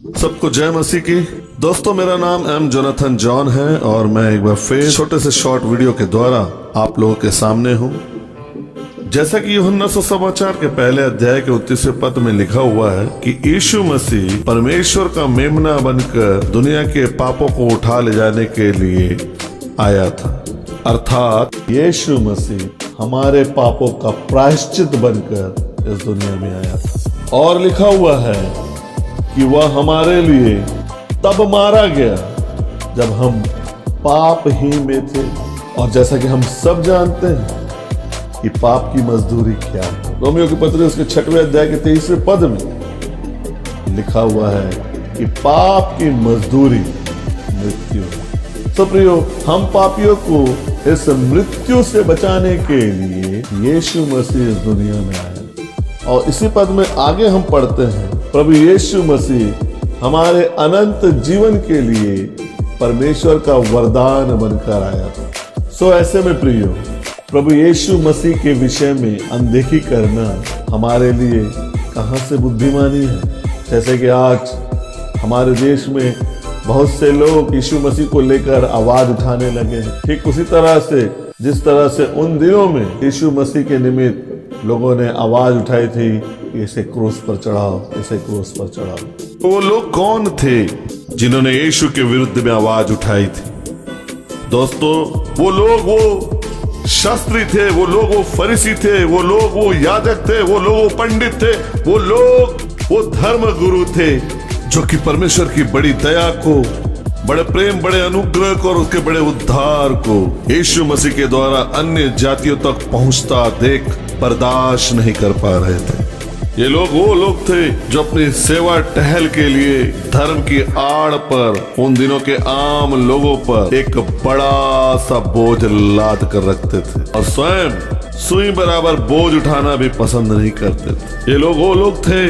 सबको जय मसीह की। दोस्तों, मेरा नाम एम जोनाथन जॉन है और मैं एक बार फिर छोटे से शॉर्ट वीडियो के द्वारा आप लोगों के सामने हूं। जैसा कि यूहन्ना सुसमाचार के पहले अध्याय के 29वें पद में लिखा हुआ है कि यीशु मसीह परमेश्वर का मेमना बनकर दुनिया के पापों को उठा ले जाने के लिए आया था, अर्थात यीशु मसीह हमारे पापों का प्रायश्चित बनकर इस दुनिया में आया था। और लिखा हुआ है कि वह हमारे लिए तब मारा गया जब हम पाप ही में थे। और जैसा कि हम सब जानते हैं कि पाप की मजदूरी क्या है, रोमियो की पत्री उसके 6वें अध्याय के 23वें पद में लिखा हुआ है कि पाप की मजदूरी मृत्यु है। तो प्रियो, हम पापियों को इस मृत्यु से बचाने के लिए यीशु मसीह इस दुनिया में आया। और इसी पद में आगे हम पढ़ते हैं, प्रभु यीशु मसीह हमारे अनंत जीवन के लिए परमेश्वर का वरदान बनकर आया था। सो ऐसे में प्रियो, प्रभु यीशु मसीह के विषय में अनदेखी करना हमारे लिए कहां से बुद्धिमानी है। जैसे कि आज हमारे देश में बहुत से लोग यीशु मसीह को लेकर आवाज उठाने लगे हैं, ठीक उसी तरह से जिस तरह से उन दिनों में यीशु मसीह के निमित्त लोगों ने आवाज उठाई थी, इसे क्रूस पर चढ़ाओ, इसे क्रूस पर चढ़ाओ। तो वो लोग कौन थे जिन्होंने यीशु के विरुद्ध में आवाज उठाई थी? दोस्तों, वो लोग वो शास्त्री थे, वो लोग वो फरीसी थे, वो लोग वो याजक थे, वो लोग वो पंडित थे, वो लोग वो धर्म गुरु थे जो कि परमेश्वर की बड़ी दया को, बड़े प्रेम, बड़े अनुग्रह को और उसके बड़े उद्धार को यीशु मसीह के द्वारा अन्य जातियों तक पहुंचता देख बर्दाश्त नहीं कर पा रहे थे। ये लोग वो लोग थे जो अपनी सेवा टहल के लिए धर्म की आड़ पर उन दिनों के आम लोगों पर एक बड़ा सा बोझ लाद कर रखते थे और स्वयं सुई बराबर बोझ उठाना भी पसंद नहीं करते थे। ये लोग वो लोग थे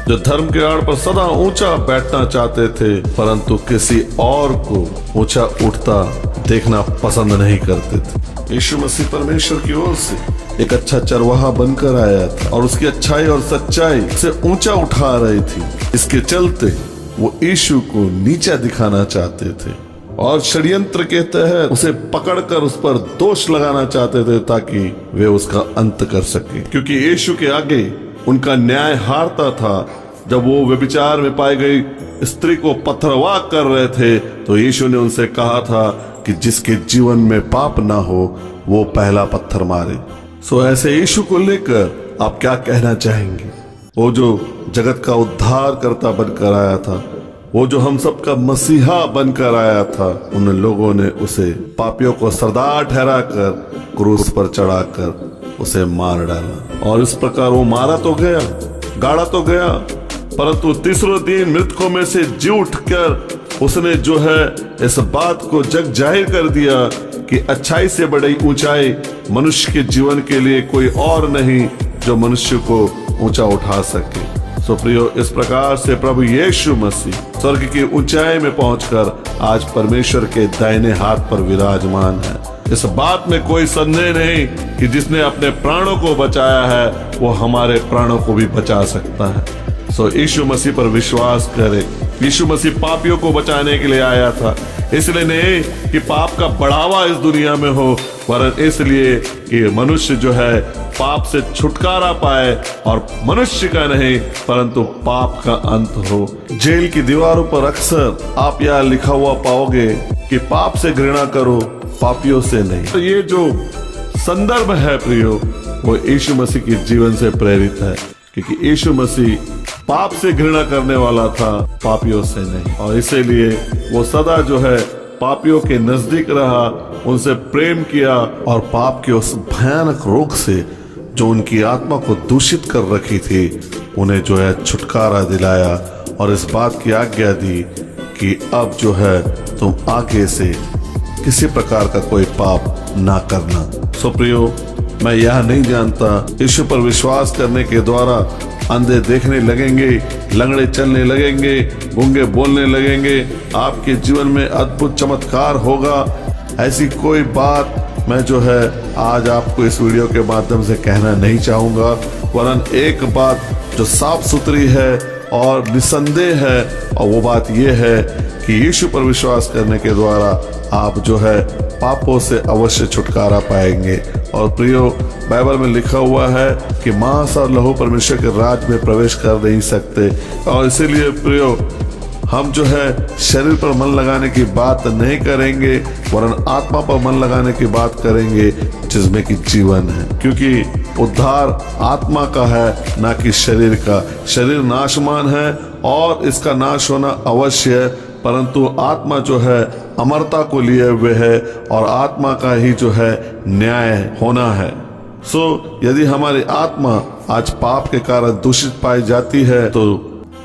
जो धर्म के आड़ पर सदा ऊंचा बैठना चाहते थे, परंतु किसी और को ऊंचा उठता देखना पसंद नहीं करते थे। यीशु मसीह परमेश्वर की ओर से एक अच्छा चरवाहा बनकर आया था और उसकी अच्छाई और सच्चाई से ऊंचा उठा रही थी। इसके चलते वो यीशु को नीचा दिखाना चाहते थे और षड्यंत्र के तहत उसे पकड़कर उस पर दोष लगाना चाहते थे ताकि वे उसका अंत कर सके, क्योंकि यीशु के आगे उनका न्याय हारता था। जब वो व्यभिचार में पाई गई स्त्री को पथरवाह कर रहे थे तो यीशु ने उनसे कहा था कि जिसके जीवन में पाप ना हो वो पहला पत्थर मारे। सो ऐसे यीशु को लेकर आप क्या कहना चाहेंगे? वो जो जगत का उद्धार करता बनकर आया था, वो जो हम सबका मसीहा बनकर आया था, उन लोगों ने उसे पापियों को सरदार ठहराकर क्रूस पर चढ़ाकर उसे मार डाला। और इस प्रकार वो मारा तो गया, गाड़ा तो गया, परंतु तीसरे दिन मृतकों में से जी उठकर उसने जो है इस बात को जग जाहिर कर दिया कि अच्छाई से बड़ी ऊंचाई मनुष्य के जीवन के लिए कोई और नहीं जो मनुष्य को ऊंचा उठा सके। सो प्रियो, इस प्रकार से प्रभु यीशु मसीह स्वर्ग की ऊंचाई में पहुंचकर आज परमेश्वर के दाहिने हाथ पर विराजमान है। इस बात में कोई संदेह नहीं कि जिसने अपने प्राणों को बचाया है वो हमारे प्राणों को भी बचा सकता है। सो यीशु मसीह पर विश्वास करें। यीशु मसीह पापियों को बचाने के लिए आया था, इसलिए नहीं कि पाप का बढ़ावा इस दुनिया में हो, वरन इसलिए कि मनुष्य जो है पाप से छुटकारा पाए और मनुष्य का नहीं परंतु पाप का अंत हो। जेल की दीवारों पर अक्सर आप यह लिखा हुआ पाओगे कि पाप से घृणा करो, पापियों से नहीं। तो ये जो संदर्भ है प्रियो, वो यीशु मसीह के जीवन से प्रेरित है, क्योंकि यीशु मसीह पाप से घृणा करने वाला था, पापियों से नहीं। और इसीलिए वो सदा जो है पापियों के नजदीक रहा, उनसे प्रेम किया और पाप के उस भयानक रोग से जो उनकी आत्मा को दूषित कर रखी थी, उन्हें जो है छुटकारा दिलाया और इस बात की आज्ञा दी कि अब जो है तुम आगे से किसी प्रकार का कोई पाप ना करना। सो प्रियो, मैं यह नहीं जानता यीशु पर विश्वास करने के द्वारा अंधे देखने लगेंगे, लंगड़े चलने लगेंगे, गूंगे बोलने लगेंगे, आपके जीवन में अद्भुत चमत्कार होगा, ऐसी कोई बात मैं जो है आज आपको इस वीडियो के माध्यम से कहना नहीं चाहूंगा। वरन एक बात जो साफ सुथरी है और निसंदेह है, और वो बात ये है कि यीशु पर विश्वास करने के द्वारा आप जो है पापों से अवश्य छुटकारा पाएंगे। और प्रियो, बाइबल में लिखा हुआ है कि मांस और लहू परमेश्वर के राज में प्रवेश कर नहीं सकते। और इसीलिए प्रियो, हम जो है शरीर पर मन लगाने की बात नहीं करेंगे, वरन आत्मा पर मन लगाने की बात करेंगे जिसमें कि जीवन है। क्योंकि उद्धार आत्मा का है, ना कि शरीर का। शरीर नाशमान है और इसका नाश होना अवश्य है, परंतु आत्मा जो है अमरता को लिए हुए है और आत्मा का ही जो है न्याय होना है। यदि हमारी आत्मा आज पाप के कारण दूषित पाई जाती है तो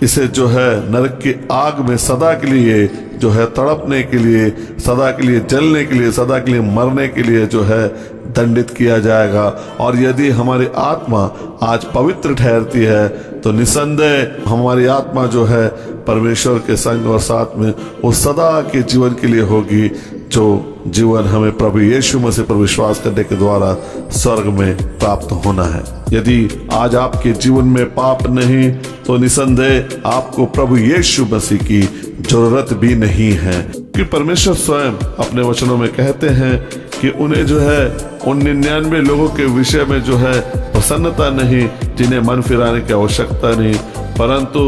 इसे जो है नरक की आग में सदा के लिए जो है तड़पने के लिए, सदा के लिए जलने के लिए, सदा के लिए मरने के लिए जो है दंडित किया जाएगा। और यदि हमारी आत्मा आज पवित्र ठहरती है तो निसंदेह हमारी आत्मा जो है परमेश्वर के संग और साथ में वो सदा के जीवन के लिए होगी, जो जीवन हमें प्रभु यीशु मसीह पर विश्वास करने के द्वारा स्वर्ग में प्राप्त होना है। यदि आज आपके जीवन में पाप नहीं तो निसंदेह आपको प्रभु यीशु मसीह की जरूरत भी नहीं है। कि परमेश्वर स्वयं अपने वचनों में कहते हैं कि उन्हें जो है उन 99 लोगों के विषय में जो है प्रसन्नता नहीं जिन्हें मन फिराने की आवश्यकता नहीं, परंतु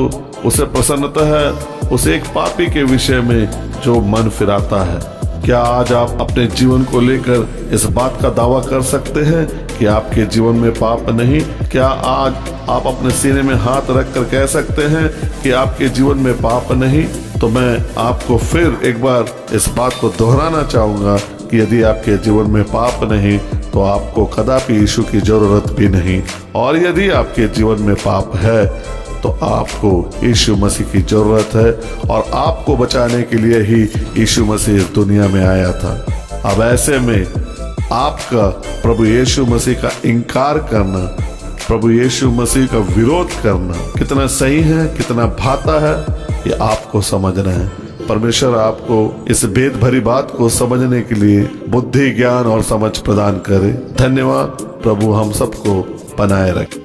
उसे प्रसन्नता है उस एक पापी के विषय में जो मन फिराता है। क्या आज आप अपने जीवन को लेकर इस बात का दावा कर सकते हैं कि आपके जीवन में पाप नहीं? क्या आज आप अपने सीने में हाथ रखकर कह सकते हैं कि आपके जीवन में पाप नहीं? तो मैं आपको फिर एक बार इस बात को दोहराना चाहूंगा कि यदि आपके जीवन में पाप नहीं तो आपको कदापि यीशु की जरूरत भी नहीं, और यदि आपके जीवन में पाप है तो आपको यीशु मसीह की जरूरत है, और आपको बचाने के लिए ही यीशु मसीह इस दुनिया में आया था। अब ऐसे में आपका प्रभु यीशु मसीह का इनकार करना, प्रभु यीशु मसीह का विरोध करना कितना सही है, कितना भाता है, ये आपको समझना है। परमेश्वर आपको इस भेद भरी बात को समझने के लिए बुद्धि, ज्ञान और समझ प्रदान करे। धन्यवाद। प्रभु हम सबको बनाए रखे।